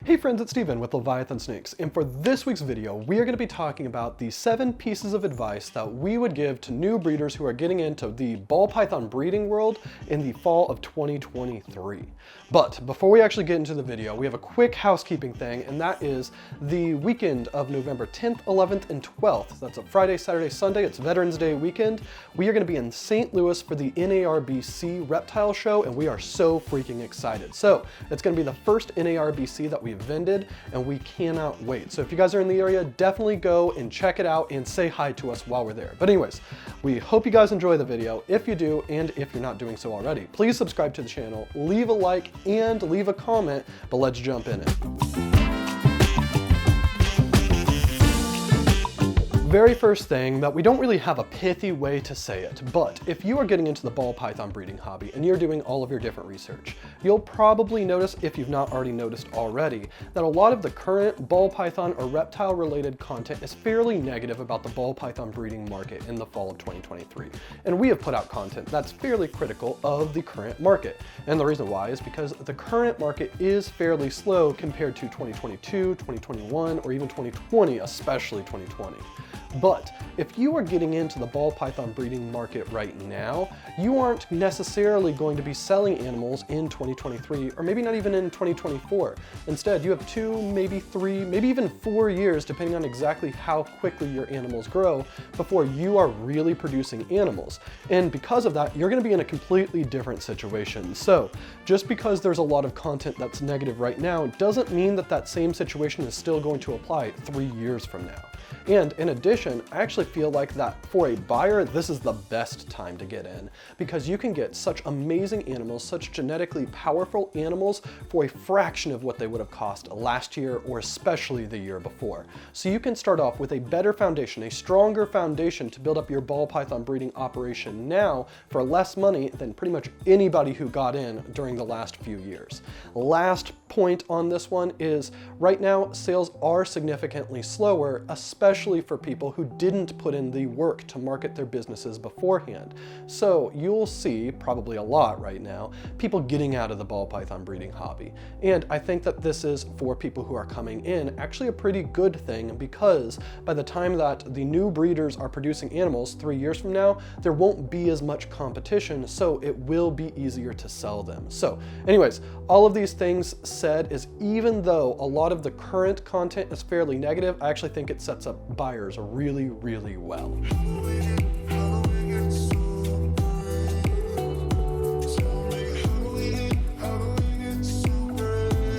Hey friends, it's Steven with Leviathan Snakes, and for this week's video, we are going to be talking about the 7 pieces of advice that we would give to new breeders who are getting into the ball python breeding world in the fall of 2023. But before we actually get into the video, we have a quick housekeeping thing, and that is the weekend of November 10th, 11th, and 12th. That's a Friday, Saturday, Sunday. It's Veterans Day weekend. We are going to be in St. Louis for the NARBC Reptile Show, and we are so freaking excited. So it's going to be the first NARBC that we've vended, and we cannot wait. So if you guys are in the area, definitely go and check it out and say hi to us while we're there. But anyways, we hope you guys enjoy the video. If you do, and if you're not doing so already, please subscribe to the channel, leave a like, and leave a comment, but let's jump in it. Very first thing, that we don't really have a pithy way to say it, but if you are getting into the ball python breeding hobby and you're doing all of your different research, you'll probably notice, if you've not already noticed already, that a lot of the current ball python or reptile related content is fairly negative about the ball python breeding market in the fall of 2023. And we have put out content that's fairly critical of the current market. And the reason why is because the current market is fairly slow compared to 2022, 2021, or even 2020, especially 2020. But if you are getting into the ball python breeding market right now, you aren't necessarily going to be selling animals in 2023, or maybe not even in 2024. Instead, you have 2, maybe 3, maybe even 4 years, depending on exactly how quickly your animals grow, before you are really producing animals. And because of that, you're going to be in a completely different situation. So just because there's a lot of content that's negative right now, doesn't mean that that same situation is still going to apply 3 years from now. And in addition, I actually feel like that for a buyer, this is the best time to get in, because you can get such amazing animals, such genetically powerful animals for a fraction of what they would have cost last year, or especially the year before. So you can start off with a better foundation, a stronger foundation to build up your ball python breeding operation now for less money than pretty much anybody who got in during the last few years. Last point on this one is, right now, sales are significantly slower, especially for people who didn't put in the work to market their businesses beforehand. So you'll see, probably a lot right now, people getting out of the ball python breeding hobby. And I think that this is, for people who are coming in, actually a pretty good thing, because by the time that the new breeders are producing animals 3 years from now, there won't be as much competition, so it will be easier to sell them. So anyways, all of these things said, is even though a lot of the current content is fairly negative, I actually think it sets up buyers really, really well.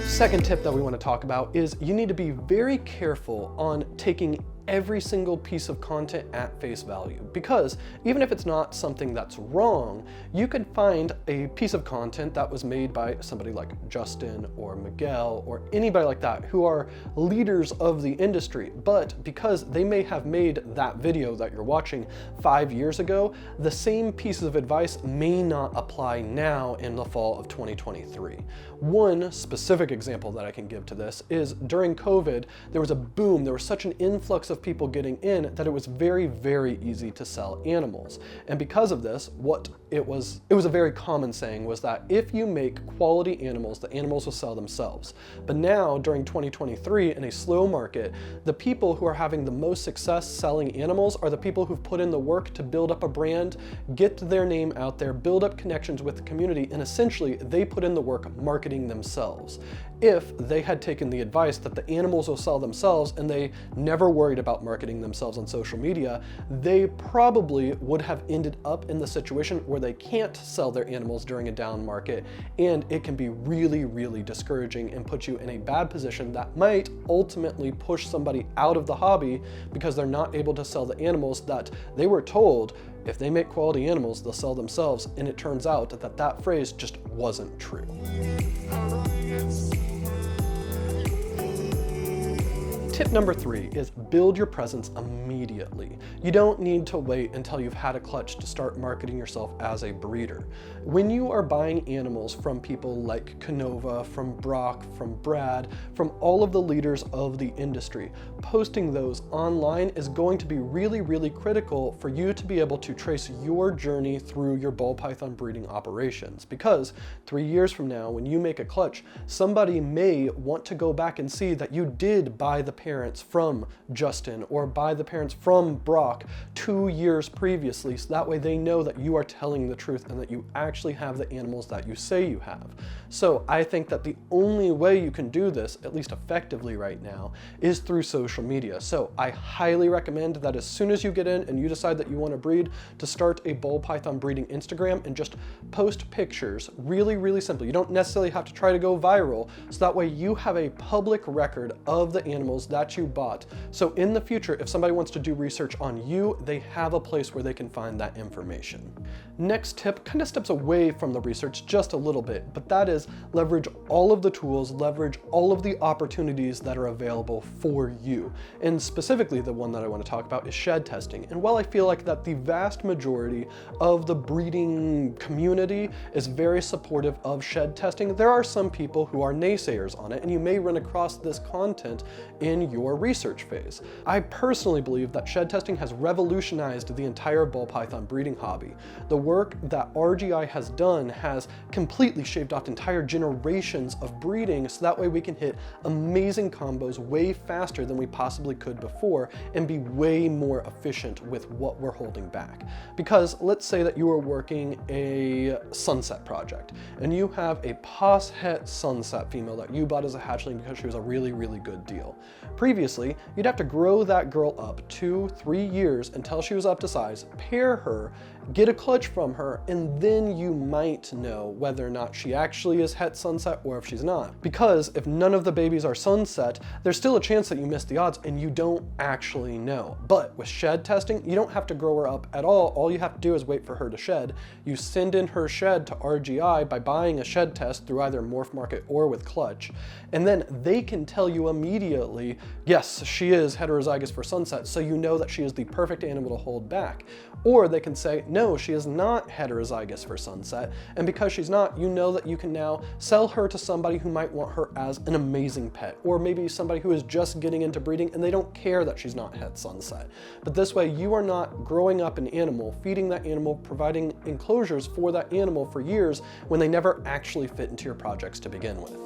Second tip that we want to talk about is you need to be very careful on taking every single piece of content at face value, because even if it's not something that's wrong, you could find a piece of content that was made by somebody like Justin or Miguel or anybody like that who are leaders of the industry, but because they may have made that video that you're watching 5 years ago, the same pieces of advice may not apply now in the fall of 2023. One specific example that I can give to this is during COVID, there was a boom, there was such an influx of people getting in that it was very, very easy to sell animals. And because of this, it was a very common saying was that if you make quality animals, the animals will sell themselves. But now during 2023, in a slow market, the people who are having the most success selling animals are the people who've put in the work to build up a brand, get their name out there, build up connections with the community, and essentially they put in the work marketing themselves. If they had taken the advice that the animals will sell themselves and they never worried about marketing themselves on social media, they probably would have ended up in the situation where they can't sell their animals during a down market, and it can be really, really discouraging and put you in a bad position that might ultimately push somebody out of the hobby because they're not able to sell the animals that they were told if they make quality animals, they'll sell themselves, and it turns out that that phrase just wasn't true. Tip number 3 is build your presence immediately. You don't need to wait until you've had a clutch to start marketing yourself as a breeder. When you are buying animals from people like Canova, from Brock, from Brad, from all of the leaders of the industry, posting those online is going to be really, really critical for you to be able to trace your journey through your ball python breeding operations. Because 3 years from now, when you make a clutch, somebody may want to go back and see that you did buy the parents from Justin or buy the parents from Brock 2 years previously, so that way they know that you are telling the truth and that you actually have the animals that you say you have. So I think that the only way you can do this, at least effectively right now, is through social media. So I highly recommend that as soon as you get in and you decide that you want to breed, to start a ball python breeding Instagram and just post pictures really, really simply. You don't necessarily have to try to go viral, so that way you have a public record of the animals that you bought. So in the future, if somebody wants to do research on you, they have a place where they can find that information. Next tip kind of steps away from the research just a little bit, but that is leverage all of the tools, leverage all of the opportunities that are available for you. And specifically, the one that I want to talk about is shed testing. And while I feel like that the vast majority of the breeding community is very supportive of shed testing, there are some people who are naysayers on it, and you may run across this content in your research phase. I personally believe that shed testing has revolutionized the entire ball python breeding hobby. The work that RGI has done has completely shaved off entire generations of breeding, so that way we can hit amazing combos way faster than we possibly could before and be way more efficient with what we're holding back. Because let's say that you are working a sunset project and you have a pos het sunset female that you bought as a hatchling because she was a really, really good deal. Previously, you'd have to grow that girl up 2-3 years until she was up to size, pair her, get a clutch from her, and then you might know whether or not she actually is het sunset or if she's not. Because if none of the babies are sunset, there's still a chance that you miss the odds and you don't actually know. But with shed testing, you don't have to grow her up at all. All you have to do is wait for her to shed. You send in her shed to RGI by buying a shed test through either MorphMarket or with Clutch, and then they can tell you immediately, yes, she is heterozygous for sunset, so you know that she is the perfect animal to hold back. Or they can say, no, she is not heterozygous for sunset, and because she's not, you know that you can now sell her to somebody who might want her as an amazing pet, or maybe somebody who is just getting into breeding and they don't care that she's not het sunset. But this way, you are not growing up an animal, feeding that animal, providing enclosures for that animal for years when they never actually fit into your projects to begin with.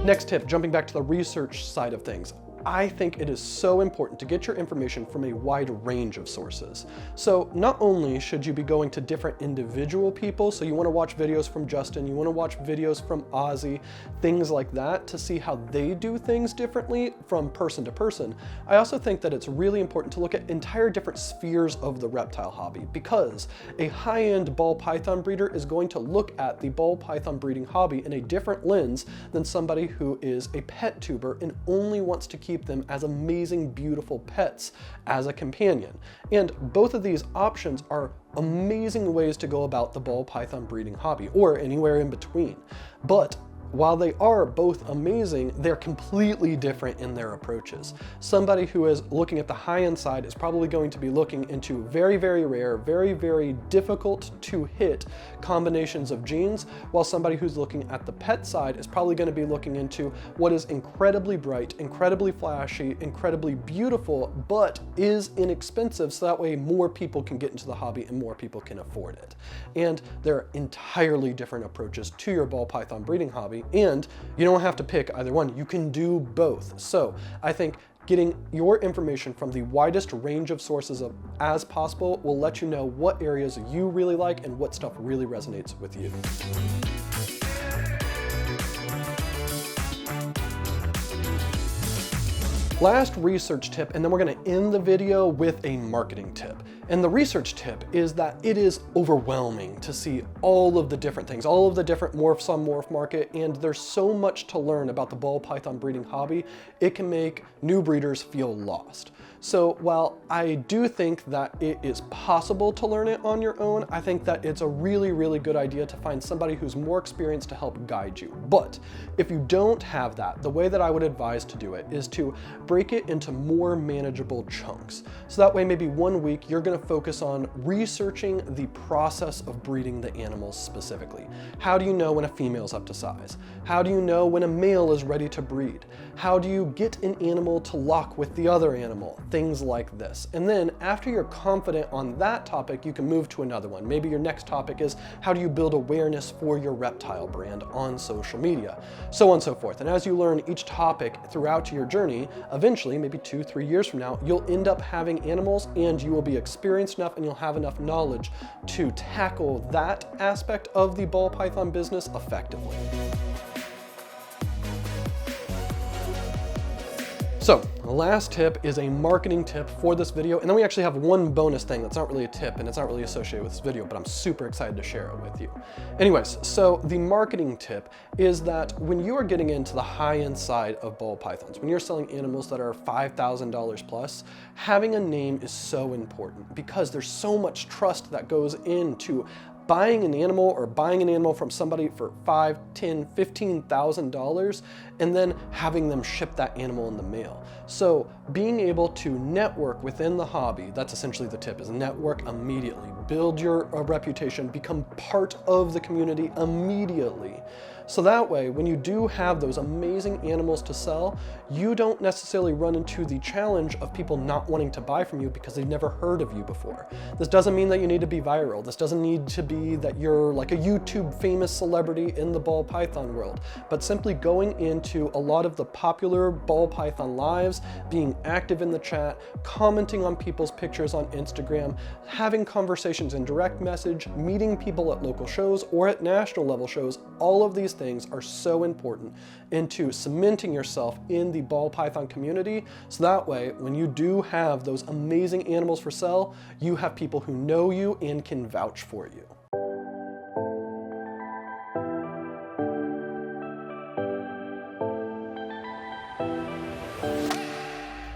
Next tip, jumping back to the research side of things. I think it is so important to get your information from a wide range of sources. So not only should you be going to different individual people, so you want to watch videos from Justin, you want to watch videos from Ozzy, things like that to see how they do things differently from person to person. I also think that it's really important to look at entire different spheres of the reptile hobby, because a high-end ball python breeder is going to look at the ball python breeding hobby in a different lens than somebody who is a pet tuber and only wants to keep them as amazing, beautiful pets as a companion. And both of these options are amazing ways to go about the ball python breeding hobby, or anywhere in between. But while they are both amazing, they're completely different in their approaches. Somebody who is looking at the high-end side is probably going to be looking into very, very rare, very, very difficult to hit combinations of genes, while somebody who's looking at the pet side is probably going to be looking into what is incredibly bright, incredibly flashy, incredibly beautiful, but is inexpensive, so that way more people can get into the hobby and more people can afford it. And there are entirely different approaches to your ball python breeding hobby, and you don't have to pick either one. You can do both. So I think getting your information from the widest range of sources as possible will let you know what areas you really like and what stuff really resonates with you. Last research tip, and then we're going to end the video with a marketing tip. And the research tip is that it is overwhelming to see all of the different things, all of the different morphs on MorphMarket, and there's so much to learn about the ball python breeding hobby, it can make new breeders feel lost. So while I do think that it is possible to learn it on your own, I think that it's a really, really good idea to find somebody who's more experienced to help guide you. But if you don't have that, the way that I would advise to do it is to break it into more manageable chunks. So that way maybe 1 week you're gonna focus on researching the process of breeding the animals specifically. How do you know when a female's up to size? How do you know when a male is ready to breed? How do you get an animal to lock with the other animal? Things like this. And then after you're confident on that topic, you can move to another one. Maybe your next topic is how do you build awareness for your reptile brand on social media? So on and so forth. And as you learn each topic throughout your journey, eventually, maybe 2-3 years from now, you'll end up having animals and you will be experienced enough and you'll have enough knowledge to tackle that aspect of the ball python business effectively. So the last tip is a marketing tip for this video, and then we actually have one bonus thing that's not really a tip and it's not really associated with this video, but I'm super excited to share it with you. Anyways, so the marketing tip is that when you are getting into the high-end side of ball pythons, when you're selling animals that are $5,000 plus, having a name is so important because there's so much trust that goes into buying an animal or buying an animal from somebody for $5,000, $10,000, $15,000 and then having them ship that animal in the mail. So being able to network within the hobby, that's essentially the tip, is network immediately. Build your reputation, become part of the community immediately. So that way, when you do have those amazing animals to sell, you don't necessarily run into the challenge of people not wanting to buy from you because they've never heard of you before. This doesn't mean that you need to be viral. This doesn't need to be that you're like a YouTube famous celebrity in the ball python world, but simply going into a lot of the popular ball python lives, being active in the chat, commenting on people's pictures on Instagram, having conversations in direct message, meeting people at local shows or at national level shows, all of these things are so important into cementing yourself in the ball python community. So that way, when you do have those amazing animals for sale, you have people who know you and can vouch for you.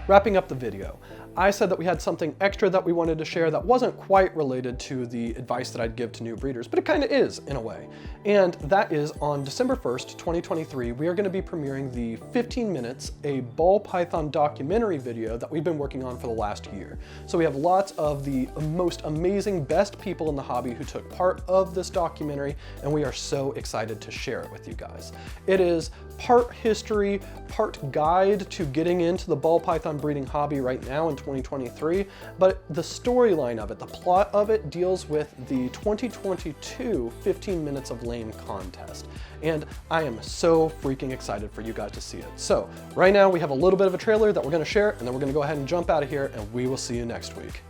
Wrapping up the video, I said that we had something extra that we wanted to share that wasn't quite related to the advice that I'd give to new breeders, but it kind of is in a way. And that is on December 1st, 2023, we are going to be premiering the 15 minutes, a ball python documentary video that we've been working on for the last year. So we have lots of the most amazing, best people in the hobby who took part of this documentary, and we are so excited to share it with you guys. It is part history, part guide to getting into the ball python breeding hobby right now in 2023, but the storyline of it, the plot of it, deals with the 2022 15 Minutes of Lame contest. And I am so freaking excited for you guys to see it. So right now we have a little bit of a trailer that we're gonna share, and then we're gonna go ahead and jump out of here, and we will see you next week.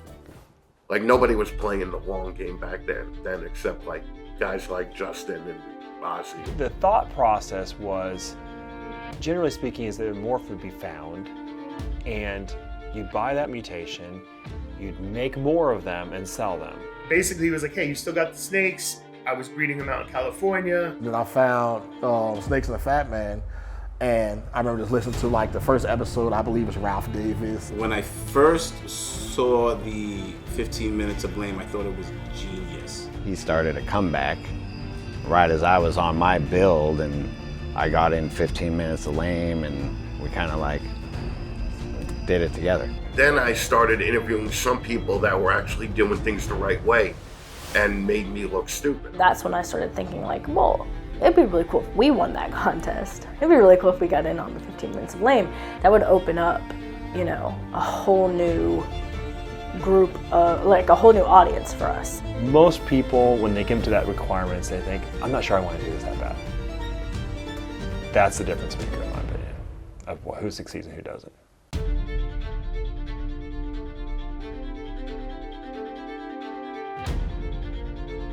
Like nobody was playing the long game back then except like guys like Justin and Ozzy. The thought process was, generally speaking, is that a morph would be found and you'd buy that mutation, you'd make more of them and sell them. Basically, he was like, hey, you still got the snakes. I was breeding them out in California. Then I found Snakes and the Fat Man, and I remember just listening to like the first episode, I believe it's Ralph Davis. When I first saw the 15 Minutes of Blame, I thought it was genius. He started a comeback right as I was on my build, and I got in 15 Minutes of Lame, and we kind of like did it together. Then I started interviewing some people that were actually doing things the right way and made me look stupid. That's when I started thinking like, well, it'd be really cool if we won that contest. It'd be really cool if we got in on the 15 Minutes of Lame. That would open up, you know, a whole new group, like a whole new audience for us. Most people, when they come to that requirements, they think, I'm not sure I want to do this that bad. That's the difference maker, in my opinion, of who succeeds and who doesn't.